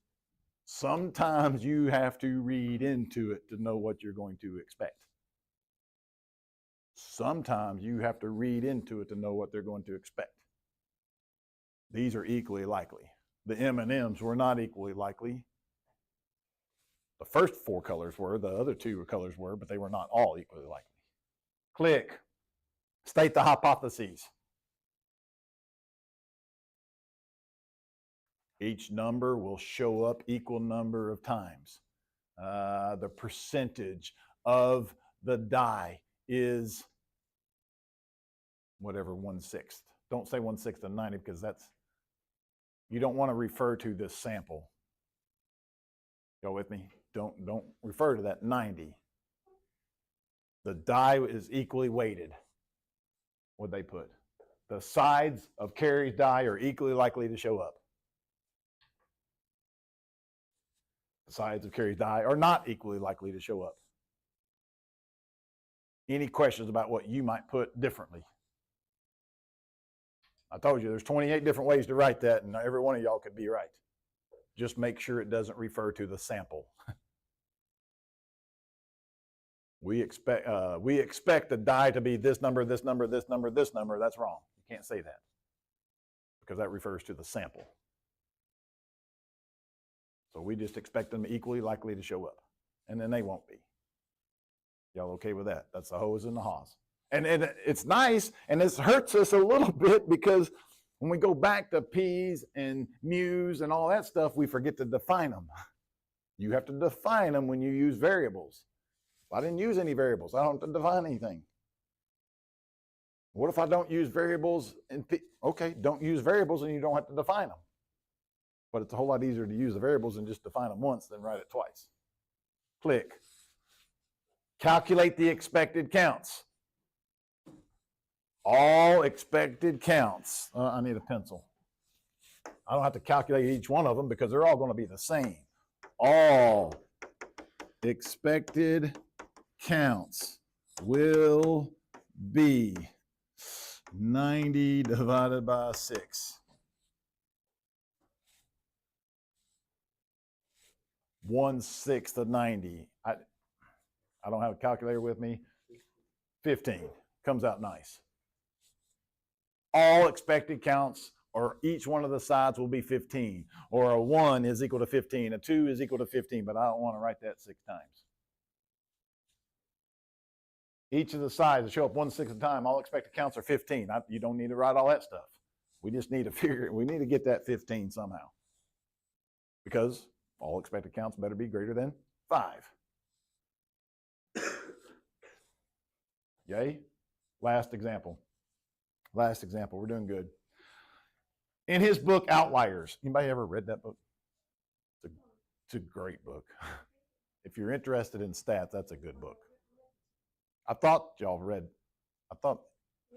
Sometimes you have to read into it to know what you're going to expect. Sometimes you have to read into it to know what they're going to expect. These are equally likely. The M&Ms were not equally likely. The first 4 colors were, the other 2 colors were, but they were not all equally likely. Click. State the hypotheses. Each number will show up equal number of times. The percentage of the die is whatever 1/6. Don't say 1/6 of 90 because that's, you don't want to refer to this sample. Go with me? Don't refer to that 90. The die is equally weighted. What'd they put? The sides of Carrie's die are equally likely to show up. The sides of Carrie's die are not equally likely to show up. Any questions about what you might put differently? I told you there's 28 different ways to write that, and every one of y'all could be right. Just make sure it doesn't refer to the sample. We expect the die to be this number, this number, this number, this number. That's wrong. You can't say that because that refers to the sample. So we just expect them equally likely to show up, and then they won't be. Y'all okay with that? That's the hose and the haws. And it's nice, and this hurts us a little bit because when we go back to P's and mu's and all that stuff, we forget to define them. You have to define them when you use variables. If I didn't use any variables, I don't have to define anything. What if I don't use variables? Okay, don't use variables and you don't have to define them. But it's a whole lot easier to use the variables and just define them once than write it twice. Click. Calculate the expected counts. All expected counts. I need a pencil. I don't have to calculate each one of them because they're all going to be the same. All expected counts will be 90 divided by 6. 1/6 of 90. I don't have a calculator with me. 15. Comes out nice. All expected counts, or each one of the sides will be 15. Or a 1 is equal to 15. A 2 is equal to 15, but I don't want to write that 6 times. Each of the sides will show up 1/6 of the time. All expected counts are 15. You don't need to write all that stuff. We just need to figure it. We need to get that 15 somehow. Because all expected counts better be greater than 5. Yay? Last example. We're doing good. In his book, Outliers. Anybody ever read that book? It's a great book. If you're interested in stats, that's a good book. I thought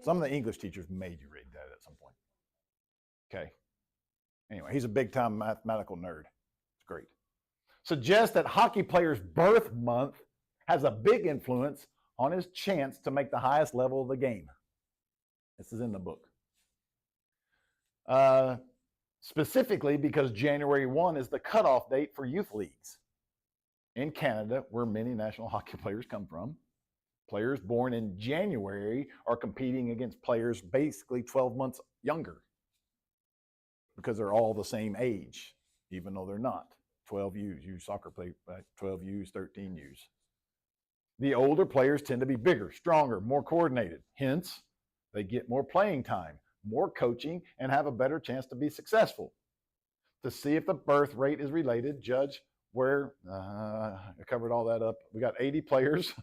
some of the English teachers made you read that at some point. Okay. Anyway, he's a big-time mathematical nerd. It's great. Suggests that hockey player's birth month has a big influence on his chance to make the highest level of the game. This is in the book. Specifically because January 1 is the cutoff date for youth leagues. In Canada, where many national hockey players come from, players born in January are competing against players basically 12 months younger because they're all the same age, even though they're not. 12 U's, you soccer play, 12 U's, 13 U's. The older players tend to be bigger, stronger, more coordinated. Hence, they get more playing time. more coaching, and have a better chance to be successful. To see if the birth rate is related, judge where, I covered all that up. We got 80 players.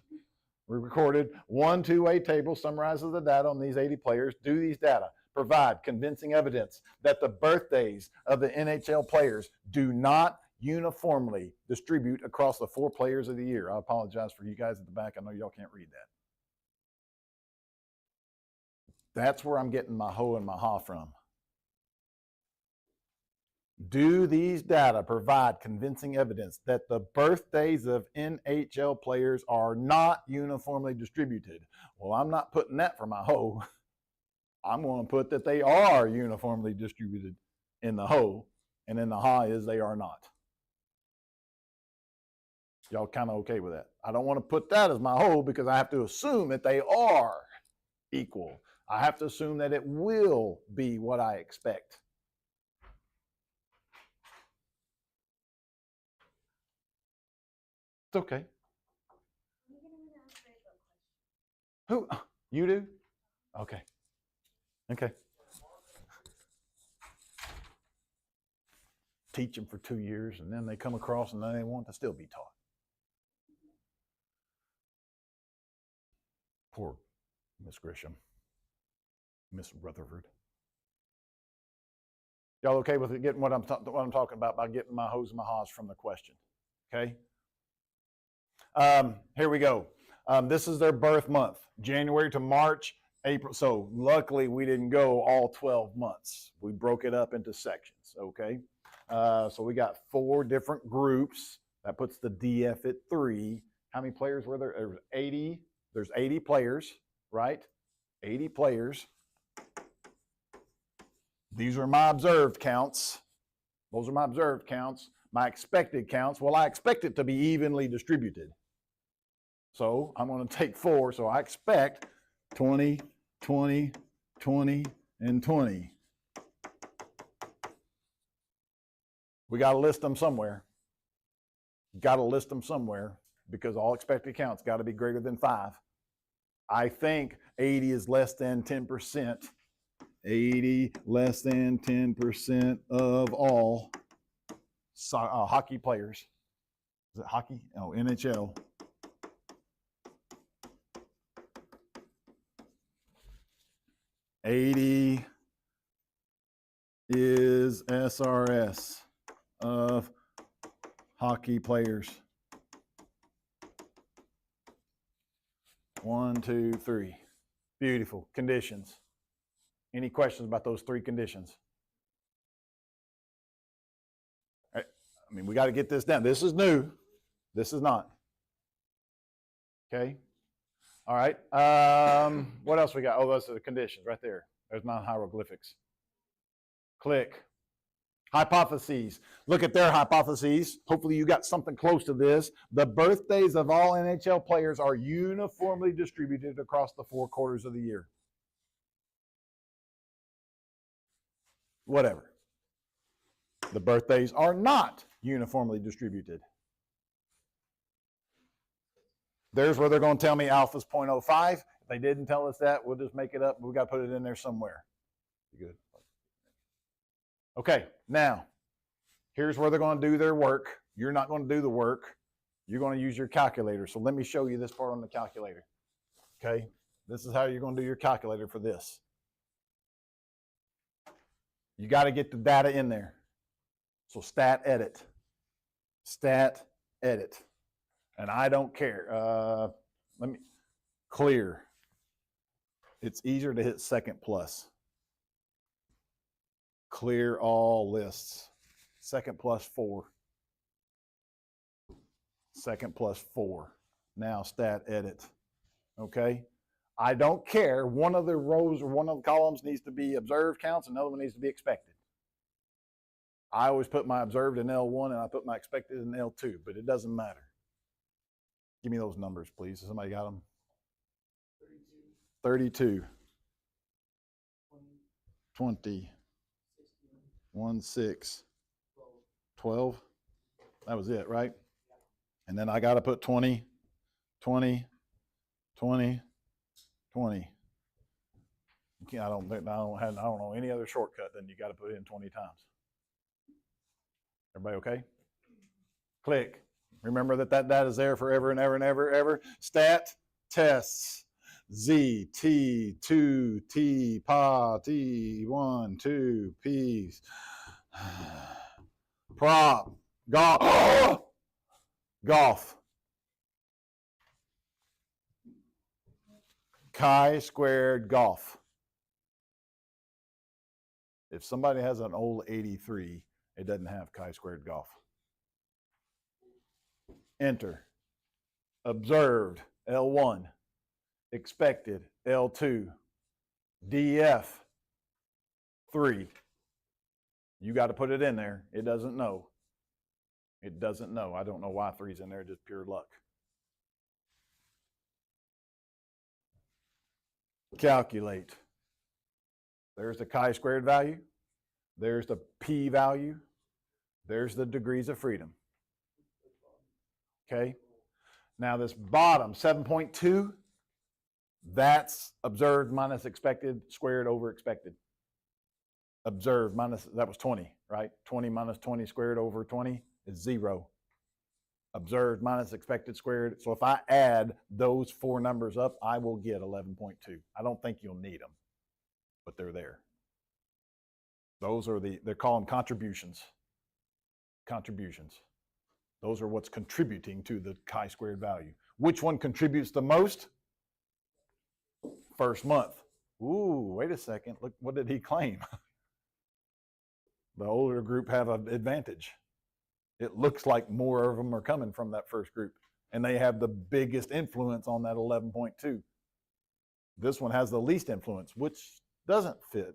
We recorded 1 2-way table summarizes the data on these 80 players. Do these data provide convincing evidence that the birthdays of the NHL players do not uniformly distribute across the 4 players of the year? I apologize for you guys at the back. I know y'all can't read that. That's where I'm getting my ho and my ha from. Do these data provide convincing evidence that the birthdays of NHL players are not uniformly distributed? Well, I'm not putting that for my ho. I'm going to put that they are uniformly distributed in the ho, and then the ha is they are not. Y'all kind of okay with that? I don't want to put that as my ho because I have to assume that they are equal. I have to assume that it will be what I expect. It's okay. Who? You do? Okay. Okay. Teach them for 2 years, and then they come across and then they want to still be taught. Poor Miss Grisham, Miss Rutherford. Y'all okay with it, getting what I'm talking about by getting my hos and my ha's from the question? Okay. Here we go. This is their birth month, January to March, April. So luckily we didn't go all 12 months. We broke it up into sections. Okay. So we got 4 different groups. That puts the DF at 3. How many players were there? There was 80. There's 80 players, right? 80 players. These are my observed counts. Those are my observed counts. My expected counts, well, I expect it to be evenly distributed. So I'm going to take 4. So I expect 20, 20, 20, and 20. We got to list them somewhere. Got to list them somewhere because all expected counts got to be greater than 5. I think 80 is less than 10%. 80 less than 10% of all hockey players. Is it hockey? Oh, NHL. $80 is SRS of hockey players. 1, 2, 3. Beautiful. Conditions. Any questions about those 3 conditions? I mean, we got to get this down. This is new. This is not. Okay. All right. What else we got? Oh, those are the conditions right there. There's non-hieroglyphics. Click. Hypotheses. Look at their hypotheses. Hopefully you got something close to this. The birthdays of all NHL players are uniformly distributed across the 4 quarters of the year. Whatever. The birthdays are not uniformly distributed. There's where they're going to tell me alpha's 0.05. If they didn't tell us that, we'll just make it up. We've got to put it in there somewhere. Good. Okay, now, here's where they're going to do their work. You're not going to do the work. You're going to use your calculator. So let me show you this part on the calculator. Okay, this is how you're going to do your calculator for this. You got to get the data in there. So stat edit. Stat edit. And I don't care. Let me clear. It's easier to hit second plus. Clear all lists. Second plus 4. Second plus 4. Now stat edit. Okay. I don't care. One of the rows or one of the columns needs to be observed counts. Another one needs to be expected. I always put my observed in L1 and I put my expected in L2, but it doesn't matter. Give me those numbers, please. Somebody got them? 32. 20. 1, 6. 12. That was it, right? And then I got to put 20, 20, 20, 20. I don't know any other shortcut than you got to put it in 20 times. Everybody okay? Click. Remember that data is there forever and ever and ever, ever. Stat tests. Z, T, 2, T, pa, T, 1, 2, P's. Prop. Golf. Golf. Chi-squared golf. If somebody has an old 83, it doesn't have chi-squared golf. Enter. Observed, L1. Expected, L2. DF, 3. You got to put it in there. It doesn't know. It doesn't know. I don't know why 3's in there, just pure luck. Calculate. There's the chi-squared value. There's the p value. There's the degrees of freedom. Okay? Now this bottom, 7.2, that's observed minus expected squared over expected. Observed minus, that was 20, right? 20 minus 20 squared over 20 is 0. Observed minus expected squared. So if I add those 4 numbers up, I will get 11.2. I don't think you'll need them, but they're there. Those are they're called contributions. Contributions. Those are what's contributing to the chi-squared value. Which one contributes the most? First month. Ooh, wait a second. Look, what did he claim? The older group have an advantage. It looks like more of them are coming from that first group, and they have the biggest influence on that 11.2. This one has the least influence, which doesn't fit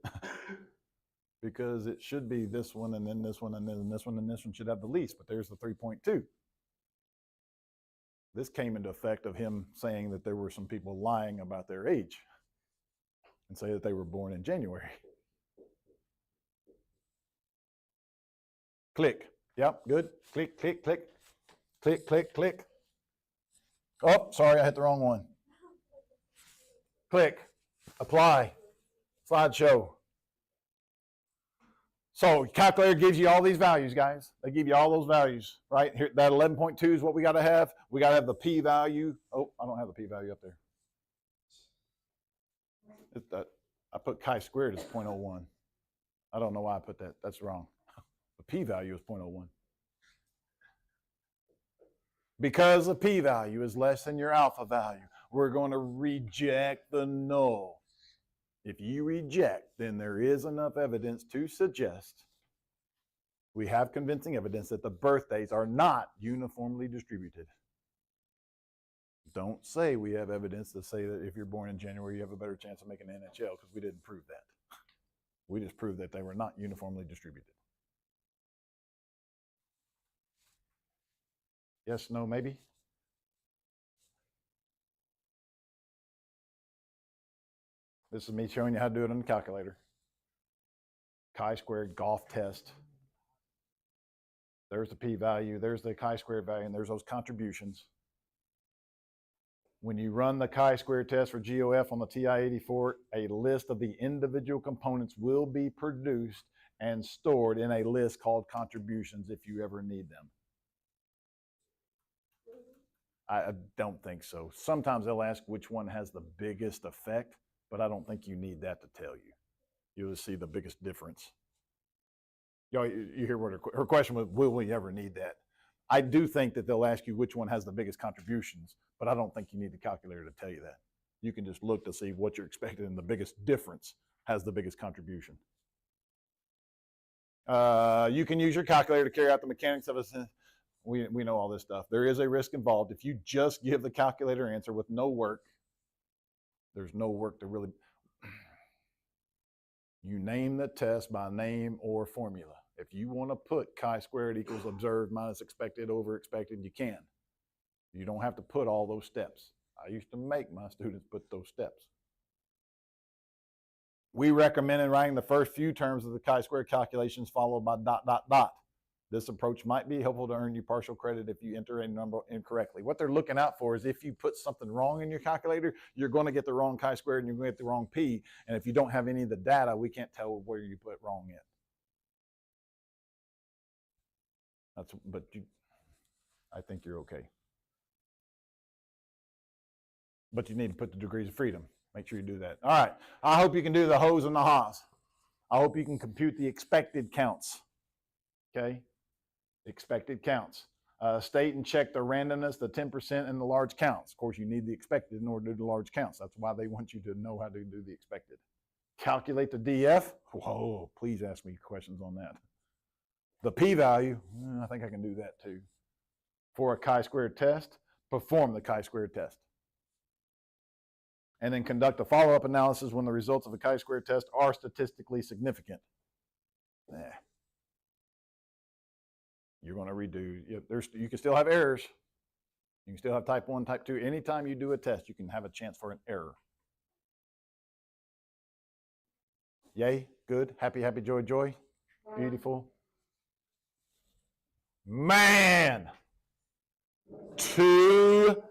because it should be this one and then this one and then this one, and this one should have the least, but there's the 3.2. This came into effect of him saying that there were some people lying about their age and say that they were born in January. Click. Yep, good. Click, click, click. Click, click, click. Oh, sorry, I hit the wrong one. Click. Apply. Slideshow. So calculator gives you all these values, guys. They give you all those values, right? Here, that 11.2 is what we got to have. We got to have the p-value. Oh, I don't have the p-value up there. I put chi-squared as 0.01. I don't know why I put that. That's wrong. The p-value is 0.01. Because the p-value is less than your alpha value, we're going to reject the null. If you reject, then there is enough evidence to suggest we have convincing evidence that the birthdays are not uniformly distributed. Don't say we have evidence to say that if you're born in January, you have a better chance of making the NHL, because we didn't prove that. We just proved that they were not uniformly distributed. Yes, no, maybe? This is me showing you how to do it on the calculator. Chi-squared golf test. There's the p-value, there's the chi-squared value, and there's those contributions. When you run the chi-squared test for GOF on the TI-84, a list of the individual components will be produced and stored in a list called contributions if you ever need them. I don't think so. Sometimes they'll ask which one has the biggest effect, but I don't think you need that to tell you. You'll see the biggest difference. You hear what her question was, will we ever need that? I do think that they'll ask you which one has the biggest contributions, but I don't think you need the calculator to tell you that. You can just look to see what you're expecting, and the biggest difference has the biggest contribution. You can use your calculator to carry out the mechanics of a we know all this stuff. There is a risk involved. If you just give the calculator answer with no work, there's no work to really. You name the test by name or formula. If you want to put chi-squared equals observed minus expected over expected, you can. You don't have to put all those steps. I used to make my students put those steps. We recommended writing the first few terms of the chi-squared calculations followed by ... This approach might be helpful to earn you partial credit if you enter a number incorrectly. What they're looking out for is if you put something wrong in your calculator, you're going to get the wrong chi-squared and you're going to get the wrong p. And if you don't have any of the data, we can't tell where you put wrong in. But I think you're okay. But you need to put the degrees of freedom. Make sure you do that. All right. I hope you can do the hoes and the ha's. I hope you can compute the expected counts. Okay? Expected counts. State and check the randomness, the 10%, and the large counts. Of course, you need the expected in order to do the large counts. That's why they want you to know how to do the expected. Calculate the DF. Whoa, please ask me questions on that. The p-value, I think I can do that too. For a chi-squared test, perform the chi-squared test. And then conduct a follow-up analysis when the results of a chi-squared test are statistically significant. You're going to redo. You can still have errors. You can still have type 1, type 2. Anytime you do a test, you can have a chance for an error. Yay, good, happy, happy, joy, joy, beautiful. Man, 2